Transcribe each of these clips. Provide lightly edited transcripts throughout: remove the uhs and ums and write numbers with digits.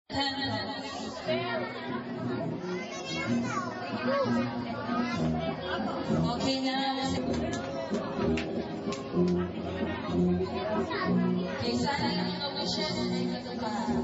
Okay na. Okay, sana yung mga wishes ay katupad.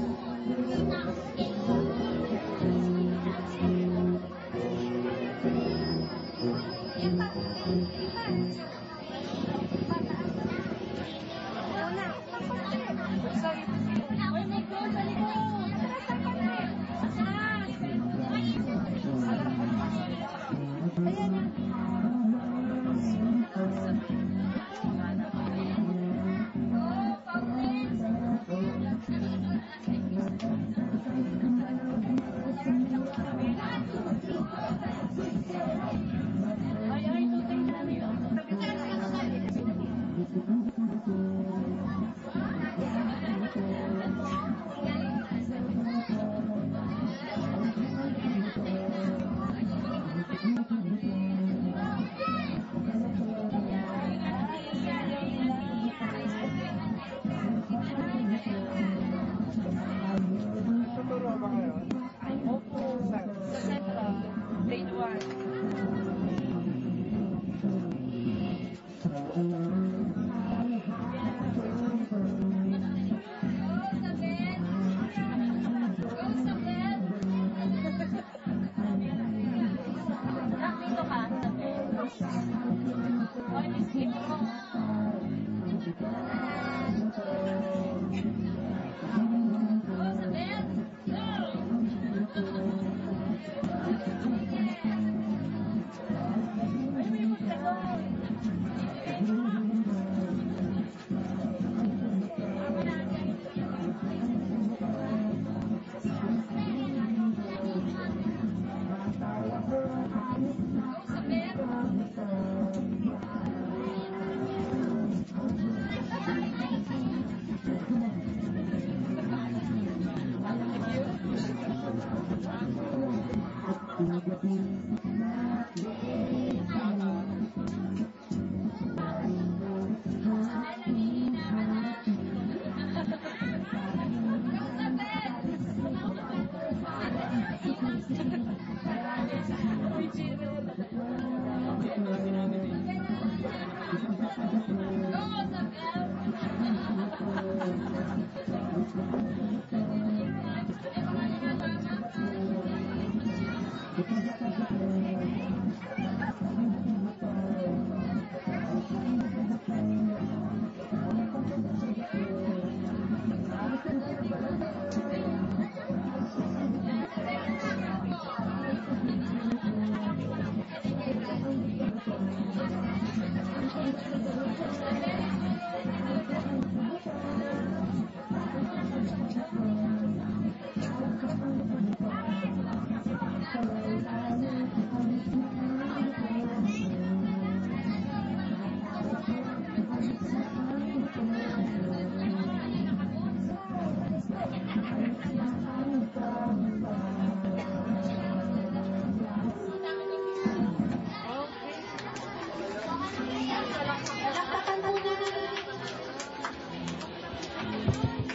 Tuturo ba kayo? Opo. Sa Central, grade 1.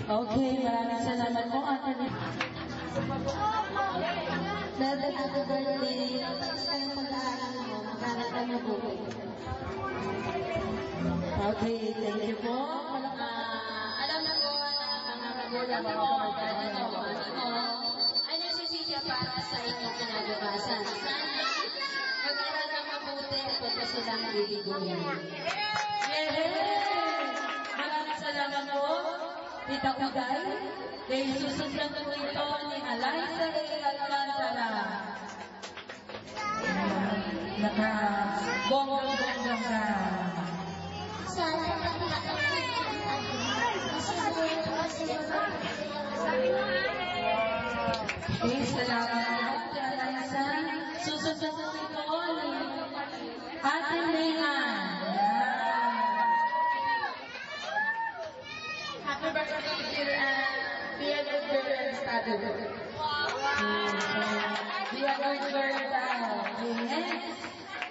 Okay, maraming salamat po, Ate. Dahil happy birthday, tapos kayo mag-aaral mo, mag-aaral ka mabuti. Okay, thank you po. Alam na ko na mga magulang ko, ay nagsisisya para sa inyong kinabukasan. Sana, mag-aaral ka mabuti at huwag ka silang bibiguin. Maraming salamat po, Tita Uday. Kay susundan po ito ni Eliza A. Alcantara. Naka-bonggang-bonggang ka. Sana, Okay, salamat po, Eliza. Susundan po ito ni Ate Nehan. happy birthday, dear dear girl study. Dear girl,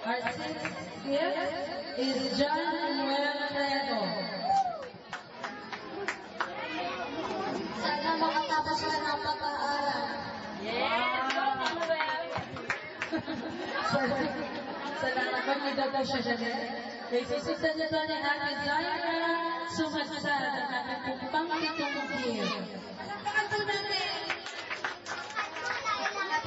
our sixth gift is John Manuel Fredo. Sana makatapos ka ng pag-aaral. Salamat po, may daw siya dyan. Kay susunod na to ni Ate Zaira Sumagsad ang ating pang-pitong year. Happy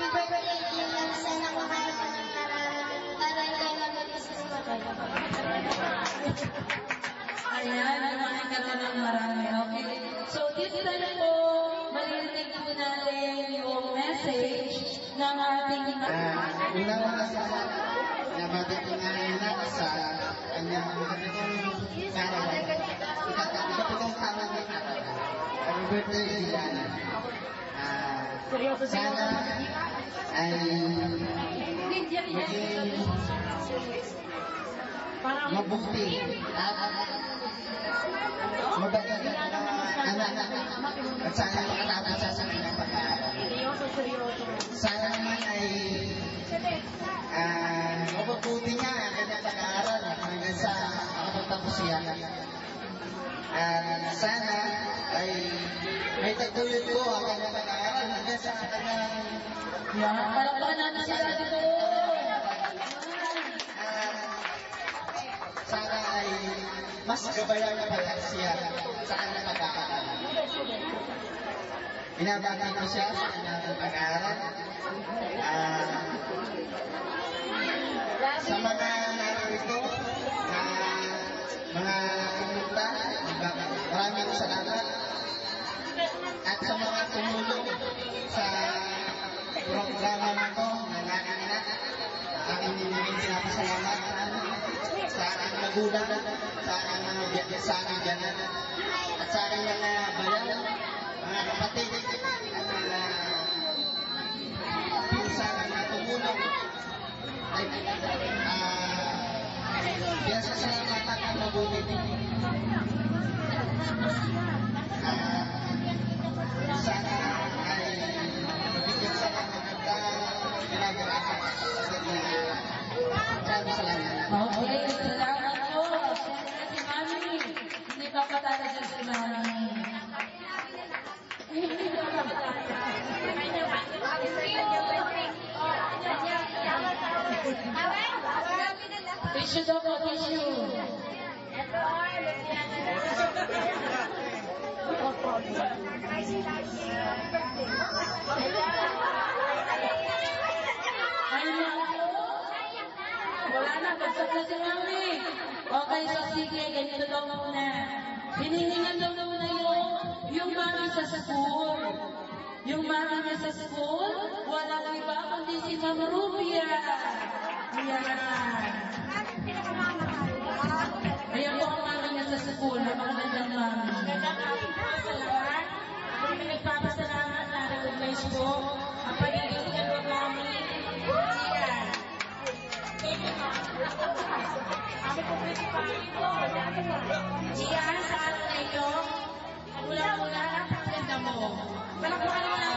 birthday, Ilan. Sana kumain ka ng marami. Para ikaw lang mag-isusunod. Ayan, kumain ka na ng marami. Okay. So, this time po, maririnig po natin yung message ng ating Una-una sa nabati ko nga na sa kanyang karawan. Ikatapitong taon ni Happy birthday, Diana. Sana ay maging mabuti at magagat na anak at sana makatapos siya sa kanyang pag-aaral. Sana naman ay mabuti niya ang kanyang pag-aaral hanggang sa makapagtapos siya. Sana ay may tagtulid ko ang kanyang pag-aaral hanggang sa kanyang palakpakan natin si Ate ko. sana ay mas gabayan na pala siya sa kanyang pag-aaral. Binabati ko siya sa kanyang pag-aaral. Sa mga narito na mga pumunta, maraming salamat. At sa mga tumulong sa programa na ito, na nakikinig, aking pinapasalamat sa aking magulang, sa aking ganan, at sa aking mga bayan, mga kapatid, at mga pinsan na tumulong. Ay, pinasasalamatan ang mabuti. Sana ay mabigyan sa magandang ginagawa. Maraming salamat. Okay, salamat po. Si Mami, hindi pa patala dyan si Mami. Tissue daw po, tissue. Wala na, bagsak na si Mami. Okay, so sige, ganito daw muna. Hinihingan daw muna yung Mami sa school. Yung Mami niya sa school, walang iba kundi si Ma'am Rubia. Ayan. Ayan po ang Mami niya sa school, napakagandang Mami. Salamat. Ako rin nagpapasalamat na recognize ko ang pagiging ng Mami. Ayan. Kami po principal ko. Diyan, sa araw na ito, mula-mula ang pagkanda mo. Palakpakan mo na.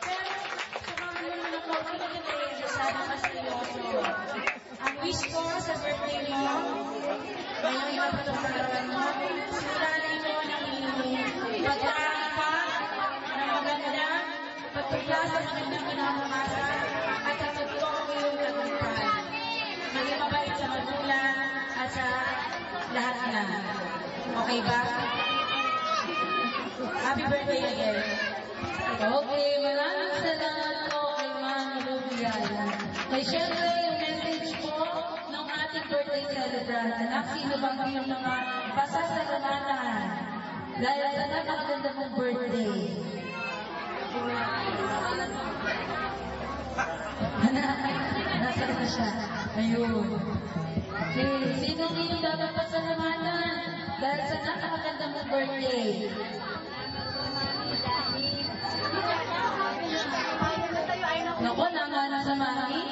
Pero, samahan mo naman ako, hindi na kayo sana mas seryoso. Ang wish ko sa birthday mo, ngayong iba pa itong karawan mo, sulanin mo ng iyong pag-aaral na maganda, pagtugla sa magandang kinabukasan, at sa totoo mo yung tagumpay. Maging mabait sa magulang at sa lahat na. Okay ba? Happy birthday again. Okay, maraming salamat po kay Ma'am Rubia. Kay syempre, yung message po ng ating birthday celebrant. Anak, sino bang yung mga pasasalamatan? Dahil sa napakaganda mong birthday. Nasaan na siya? Ayun. Okay, sino yung dapat pasalamatan? Dahil sa napakaganda mong birthday. Naku, nangana sa Mami.